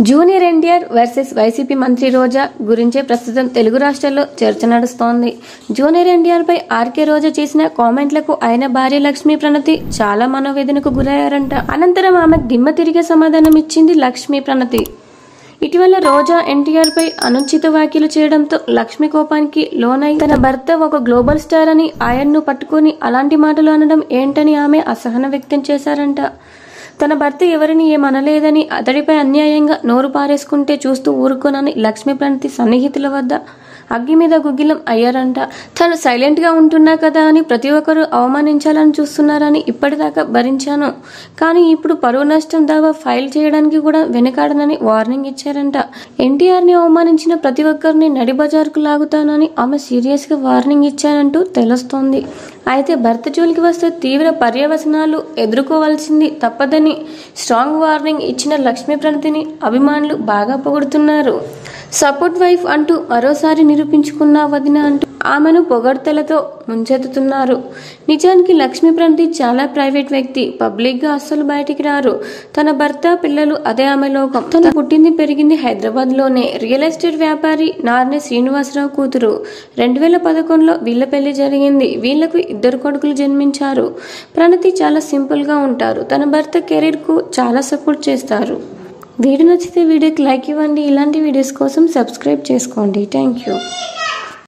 Junior NTR versus YCP మంత్రి రోజా గురించే ప్రస్తుతం తెలుగు రాష్ట్రాల్లో చర్చ నడుస్తోంది. జూనియర్ ఎన్టీఆర్ పై ఆర్కే రోజా చేసిన కామెంట్లకు ఆయన భార్య లక్ష్మీ ప్రణతి చాలా మనోవేదనకు గురయ్యారంట. అనంతరం ఆమెకు దిమ్మ తిరిగే సమాధానం ఇచ్చింది లక్ష్మీ ప్రణతి. ఇటీవల రోజా ఎన్టీఆర్ పై అనుచిత వ్యాఖ్యలు చేయడంతో లక్ష్మి కోపానికి లోనై తన భర్త ఒక గ్లోబల్ స్టార్ అని ఆయన్ను పట్టుకుని అలాంటి మాటలు అనడం ఏంటని ఆమె అసహనం వ్యక్తం చేశారంట. తన భర్త ఎవరిని ఏమనలేదని అతడిపై అన్యాయంగా నోరు పారేసుకుంటే చూస్తూ ఊరుకోనని లక్ష్మీ ప్రణతి సన్నిహితుల వద్ద అగ్గి మీద గుగ్గిలం అయ్యారంట. తను సైలెంట్ గా ఉంటున్నా కదా అని ప్రతి ఒక్కరూ అవమానించాలని చూస్తున్నారని ఇప్పటిదాకా భరించాను, కానీ ఇప్పుడు పరువు నష్టం దావా ఫైల్ చేయడానికి కూడా వెనుకాడనని వార్నింగ్ ఇచ్చారంట. ఎన్టీఆర్ ని అవమానించిన ప్రతి ఒక్కరిని నడి బజార్కు లాగుతానని ఆమె సీరియస్ గా వార్నింగ్ ఇచ్చారంటూ తెలుస్తోంది. అయితే భర్త జోలికి వస్తే తీవ్ర పర్యవసనాలు ఎదుర్కోవాల్సింది తప్పదని స్ట్రాంగ్ వార్నింగ్ ఇచ్చిన లక్ష్మీ ప్రణతిని అభిమానులు బాగా పొగుడుతున్నారు. సపోర్ట్ వైఫ్ అంటూ మరోసారి నిరూపించుకున్న వదిన అంటూ ఆమెను పొగడ్తలతో ముంచెత్తుతున్నారు. నిజానికి లక్ష్మీ ప్రణతి చాలా ప్రైవేట్ వ్యక్తి. పబ్లిక్ గా అస్సలు బయటికి రారు. తన భర్త పిల్లలు అదే ఆమె లోకం. తను పుట్టింది పెరిగింది హైదరాబాద్ లోనే. రియల్ ఎస్టేట్ వ్యాపారి నార్నే శ్రీనివాసరావు కూతురు. 2011లో వీళ్ల పెళ్లి జరిగింది. వీళ్లకు 2 కొడుకులు జన్మించారు. ప్రణతి చాలా సింపుల్ గా ఉంటారు. తన భర్త కెరీర్ కు చాలా సపోర్ట్ చేస్తారు. వీడియో నచ్చితే వీడియోకి లైక్ ఇవ్వండి. ఇలాంటి వీడియోస్ కోసం సబ్స్క్రైబ్ చేసుకోండి. Thank you.